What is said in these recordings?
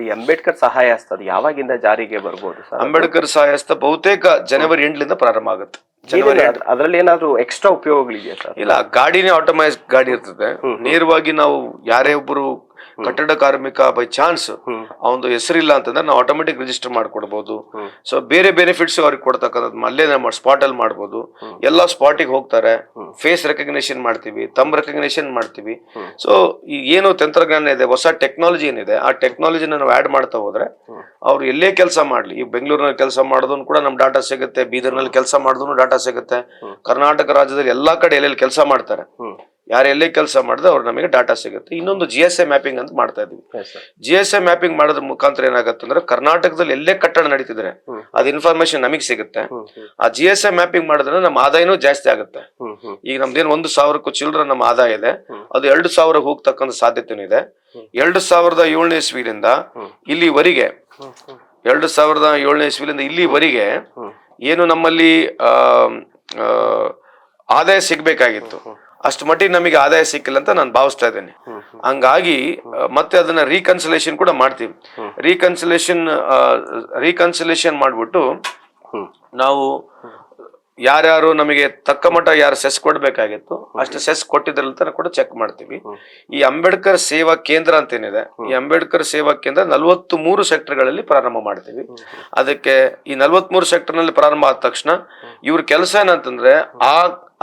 ಈ ಅಂಬೇಡ್ಕರ್ ಸಹಾಯ ಹಸ್ತ ಅದು ಯಾವಾಗಿಂದ ಜಾರಿಗೆ ಬರ್ಬೋದು ಸರ್? ಅಂಬೇಡ್ಕರ್ ಸಹಾಯ ಹಸ್ತ ಬಹುತೇಕ ಜನವರಿ 8ರಿಂದ ಪ್ರಾರಂಭ ಆಗುತ್ತೆ. ಅದರಲ್ಲಿ ಏನಾದ್ರು ಎಕ್ಸ್ಟ್ರಾ ಉಪಯೋಗಗಳಿದೆಯಾ ಸರ್? ಇಲ್ಲ, ಗಾಡಿನೇ ಆಟೋಮೈಸ್ ಗಾಡಿ ಇರ್ತದೆ. ನೇರವಾಗಿ ನಾವು ಯಾರೇ ಒಬ್ಬರು ಕಟ್ಟಡ ಕಾರ್ಮಿಕ ಬೈ ಚಾನ್ಸ್ ಅವನು ಹೆಸರಿಲ್ಲ ಅಂತಂದ್ರೆ ನಾವು ಆಟೋಮೆಟಿಕ್ ರಿಜಿಸ್ಟರ್ ಮಾಡ್ಕೊಡ್ಬಹುದು. ಸೊ ಬೇರೆ ಬೆನಿಫಿಟ್ಸ್ ಅವ್ರಿಗೆ ಕೊಡ್ತಕ್ಕಂಥದ್ದು ಅಲ್ಲೇ ನಮ್ಮ ಸ್ಪಾಟ್ ಅಲ್ಲಿ ಮಾಡ್ಬೋದು. ಎಲ್ಲ ಸ್ಪಾಟಿಗೆ ಹೋಗ್ತಾರೆ, ಫೇಸ್ ರೆಕಗ್ನಿಷನ್ ಮಾಡ್ತೀವಿ, ತಮ್ ರೆಕಗ್ನಿಷನ್ ಮಾಡ್ತೀವಿ. ಸೊ ಈಗ ಏನು ತಂತ್ರಜ್ಞಾನ ಇದೆ, ಹೊಸ ಟೆಕ್ನಾಲಜಿ ಏನಿದೆ, ಆ ಟೆಕ್ನಾಲಜಿನ ನಾವು ಆಡ್ ಮಾಡ್ತಾ ಹೋದ್ರೆ ಅವ್ರು ಎಲ್ಲೇ ಕೆಲಸ ಮಾಡ್ಲಿ, ಈಗ ಬೆಂಗಳೂರಿನಲ್ಲಿ ಕೆಲಸ ಮಾಡೋದನ್ನು ಕೂಡ ನಮ್ ಡಾಟಾ ಸಿಗುತ್ತೆ, ಬೀದರ್ನಲ್ಲಿ ಕೆಲಸ ಮಾಡೋದನ್ನು ಡಾಟಾ ಸಿಗುತ್ತೆ, ಕರ್ನಾಟಕ ರಾಜ್ಯದಲ್ಲಿ ಎಲ್ಲಾ ಕಡೆ ಎಲ್ಲೆಲ್ಲಿ ಕೆಲಸ ಮಾಡ್ತಾರೆ, ಯಾರು ಎಲ್ಲೇ ಕೆಲಸ ಮಾಡಿದ್ರೆ ಅವ್ರು ನಮಗೆ ಡಾಟಾ ಸಿಗುತ್ತೆ. ಇನ್ನೊಂದು GSA ಮ್ಯಾಪಿಂಗ್ ಅಂತ ಮಾಡ್ತಾ ಇದೀವಿ. GSA ಮ್ಯಾಪಿಂಗ್ ಮಾಡೋದ್ರ ಮುಖಾಂತರ ಏನಾಗುತ್ತೆ ಅಂದ್ರೆ ಕರ್ನಾಟಕದಲ್ಲಿ ಎಲ್ಲೇ ಕಟ್ಟಡ ನಡೀತಿದ್ರೆ ಅದ್ ಇನ್ಫಾರ್ಮೇಶನ್ ನಮಗೆ ಸಿಗುತ್ತೆ. ಆ GSA ಮ್ಯಾಪಿಂಗ್ ಮಾಡಿದ್ರೆ ನಮ್ಮ ಆದಾಯನೂ ಜಾಸ್ತಿ ಆಗುತ್ತೆ. ಈಗ ನಮ್ದೇನು 1,000ಕ್ಕೂ ಚಿಲ್ಲರೆ ನಮ್ಮ ಆದಾಯ ಇದೆ, ಅದು 2,000 ಹೋಗ್ತಕ್ಕಂಥ ಸಾಧ್ಯತೆನೂ ಇದೆ. 2007ನೇ ಇಸ್ವಿಯಿಂದ ಇಲ್ಲಿವರೆಗೆ 2007ನೇ ಇಸ್ವಿಯಿಂದ ಇಲ್ಲಿವರೆಗೆ ಏನು ನಮ್ಮಲ್ಲಿ ಆದಾಯ ಸಿಗ್ಬೇಕಾಗಿತ್ತು ಅಷ್ಟು ಮಟ್ಟಿಗೆ ನಮಗೆ ಆದಾಯ ಸಿಕ್ಕಿಲ್ಲ ಅಂತ ನಾನು ಭಾವಿಸ್ತಾ ಇದ್ದೇನೆ. ಹಂಗಾಗಿ ಮತ್ತೆ ಅದನ್ನ ರೀಕನ್ಸಿಲೇಷನ್ ಕೂಡ ಮಾಡ್ತೀವಿ. ರೀಕನ್ಸಿಲೇಷನ್ ಮಾಡ್ಬಿಟ್ಟು ನಾವು ಯಾರ್ಯಾರು ನಮಗೆ ತಕ್ಕ ಮಟ್ಟ ಯಾರು ಸೆಸ್ ಕೊಡ್ಬೇಕಾಗಿತ್ತು ಅಷ್ಟು ಸೆಸ್ ಕೊಟ್ಟಿದ್ರಲ್ಲ ಕೂಡ ಚೆಕ್ ಮಾಡ್ತೀವಿ. ಈ ಅಂಬೇಡ್ಕರ್ ಸೇವಾ ಕೇಂದ್ರ ಅಂತ ಏನಿದೆ, ಈ ಅಂಬೇಡ್ಕರ್ ಸೇವಾ ಕೇಂದ್ರ 43 ಸೆಕ್ಟರ್ಗಳಲ್ಲಿ ಪ್ರಾರಂಭ ಮಾಡ್ತೀವಿ. ಅದಕ್ಕೆ ಈ 43 ಸೆಕ್ಟರ್ ನಲ್ಲಿ ಪ್ರಾರಂಭ ಆದ ತಕ್ಷಣ ಇವ್ರ ಕೆಲಸ ಏನಂತಂದ್ರೆ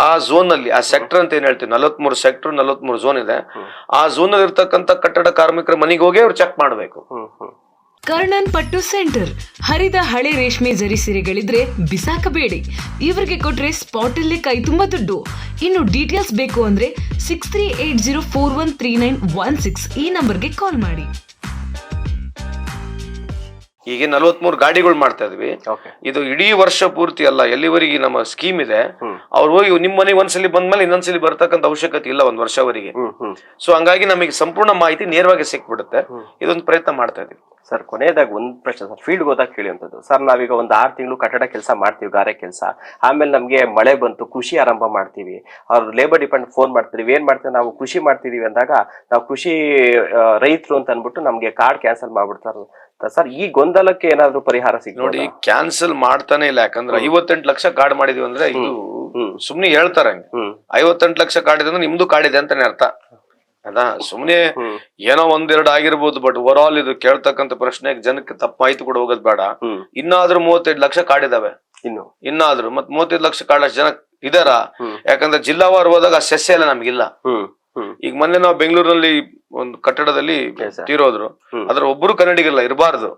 ಆ ಝೋನ್ ಅಲ್ಲಿ, ಆ ಸೆಕ್ಟರ್ ಅಂತ ಏನ್ ಹೇಳ್ತೀವಿ, 43 ಸೆಕ್ಟರ್ 43 ಝೋನ್ ಇದೆ. ಆ ಝೋನ್ ಅಲ್ಲಿ ಇರ್ತಕ್ಕಂಥ ಕಟ್ಟಡ ಕಾರ್ಮಿಕರ ಮನೆಗೆ ಹೋಗಿ ಅವ್ರು ಚೆಕ್ ಮಾಡ್ಬೇಕು. ಕರ್ಣನ್ ಪಟ್ಟು ಸೆಂಟರ್ ಹರಿದ ಹಳೆ ರೇಷ್ಮೆ ಜರಿ ಸೀರೆಗಳಿದ್ರೆ ಬಿಸಾಕಬೇಡಿ, ಇವರಿಗೆ ಕೊಟ್ರೆ ಸ್ಪಾಟ್ ಅಲ್ಲೇ ಕೈ ತುಂಬಾ ದುಡ್ಡು. ಇನ್ನು ಡೀಟೇಲ್ಸ್ ಬೇಕು ಅಂದ್ರೆ 6380413916 ಈ ನಂಬರ್ಗೆ ಕಾಲ್ ಮಾಡಿ. ಈಗ 43 ಗಾಡಿಗಳು ಮಾಡ್ತಾ ಇದ್ವಿ. ಇದು ಇಡೀ ವರ್ಷ ಪೂರ್ತಿ ಅಲ್ಲ, ಎಲ್ಲಿವರೆಗೆ ನಮ್ಮ ಸ್ಕೀಮ್ ಇದೆ ಅವ್ರು ಹೋಗಿ ನಿಮ್ ಮನೆಗೆ ಒಂದ್ಸಲಿ ಬಂದ್ಮೇಲೆ ಇನ್ನೊಂದ್ಸಲಿ ಬರ್ತಕ್ಕಂಥ ಅವಶ್ಯಕತೆ ಇಲ್ಲ 1 ವರ್ಷವರೆಗೆ. ಸೊ ಹಂಗಾಗಿ ನಮಗೆ ಸಂಪೂರ್ಣ ಮಾಹಿತಿ ನೇರವಾಗಿ ಸಿಕ್ಬಿಡುತ್ತೆ. ಇದೊಂದು ಪ್ರಯತ್ನ ಮಾಡ್ತಾ ಇದೀವಿ. ಸರ್ ಕೊನೆಯದಾಗ ಒಂದು ಪ್ರಶ್ನೆ ಸರ್, ಫೀಲ್ಡ್ ಹೋದಾಗ ಕೇಳಿಯುವಂಥದ್ದು ಸರ್, ನಾವೀಗ ಒಂದು 6 ತಿಂಗಳು ಕಟ್ಟಡ ಕೆಲಸ ಮಾಡ್ತೀವಿ, ಗಾರೆ ಕೆಲಸ, ಆಮೇಲೆ ನಮಗೆ ಮಳೆ ಬಂತು, ಕೃಷಿ ಆರಂಭ ಮಾಡ್ತೀವಿ, ಅವ್ರು ಲೇಬರ್ ಡಿಪೆಂಡ್ ಫೋನ್ ಮಾಡ್ತೀವಿ, ಏನ್ ಮಾಡ್ತೀವಿ ನಾವು ಕೃಷಿ ಮಾಡ್ತಿದೀವಿ ಅಂದಾಗ ನಾವು ಕೃಷಿ ರೈತರು ಅಂತ ಅನ್ಬಿಟ್ಟು ನಮ್ಗೆ ಕಾರ್ಡ್ ಕ್ಯಾನ್ಸಲ್ ಮಾಡ್ಬಿಡ್ತಾರೆ ಸರ್. ಈ ಗೊಂದಲಕ್ಕೆ ಏನಾದ್ರು ಪರಿಹಾರ ಸಿಗ? ನೋಡಿ, ಕ್ಯಾನ್ಸಲ್ ಮಾಡ್ತಾನೆ ಇಲ್ಲ. ಯಾಕಂದ್ರೆ 58 ಲಕ್ಷ ಕಾರ್ಡ್ ಮಾಡಿದೀವಿ ಅಂದ್ರೆ ಇದು ಸುಮ್ನೆ ಹೇಳ್ತಾರೆ. 58 ಲಕ್ಷ ಕಾರ್ಡ್ ಇದೆ ಅಂದ್ರೆ ನಿಮ್ದು ಕಾರ್ಡ್ ಇದೆ ಅಂತಾನೆ ಅರ್ಥ. ಅದಾ ಸುಮ್ನೆ ಏನೋ 1-2 ಆಗಿರ್ಬೋದು, ಬಟ್ ಓವರ್ ಆಲ್ ಇದು ಕೇಳ್ತಕ್ಕಂಥ ಪ್ರಶ್ನೆಗೆ ಜನಕ್ಕೆ ತಪ್ಪು ಮಾಹಿತಿ ಕೂಡ ಹೋಗೋದ್ ಬೇಡ. ಇನ್ನಾದ್ರೂ 35 ಲಕ್ಷ ಕಾರ್ಡ್ ಇದಾವೆ, ಇನ್ನಾದ್ರೂ ಮತ್ 35 ಲಕ್ಷ ಕಾರ್ಡ್ ಅಷ್ಟು ಜನ ಇದಾರ. ಯಾಕಂದ್ರೆ ಜಿಲ್ಲಾವಾರು ಹೋದಾಗ ಆ ಸಸ್ಯ ಎಲ್ಲ ನಮ್ಗಿಲ್ಲ. ಈಗ ಮೊನ್ನೆ ನಾವು ಬೆಂಗಳೂರಿನಲ್ಲಿ ಒಂದು ಕಟ್ಟಡದಲ್ಲಿ ತೀರೋದ್ರು, ಅದ್ರ ಒಬ್ರು ಕನ್ನಡಿಗಲ್ಲ ಇರಬಾರ್ದು.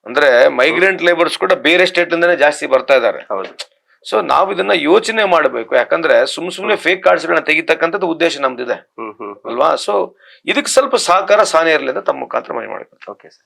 ಅಂದ್ರೆ ಮೈಗ್ರೆಂಟ್ ಲೇಬರ್ಸ್ ಕೂಡ ಬೇರೆ ಸ್ಟೇಟ್ ಇಂದಾನೆ ಜಾಸ್ತಿ ಬರ್ತಾ ಇದಾರೆ. ಸೊ ನಾವ್ ಇದನ್ನ ಯೋಚನೆ ಮಾಡ್ಬೇಕು. ಯಾಕಂದ್ರೆ ಸುಮ್ನೆ ಫೇಕ್ ಕಾರ್ಡ್ಸ್ ಗಳನ್ನ ತೆಗಿತಕ್ಕಂಥದ್ದು ಉದ್ದೇಶ ನಮ್ದಿದೆ ಅಲ್ವಾ. ಸೊ ಇದಕ್ಕೆ ಸ್ವಲ್ಪ ಸಹಕಾರ ಸಾನೇ ಇರಲಿ ಅಂತ ತಮ್ಮ ಮುಖಾಂತರ ಮನವಿ ಮಾಡ್ಬೇಕು. Okay sir.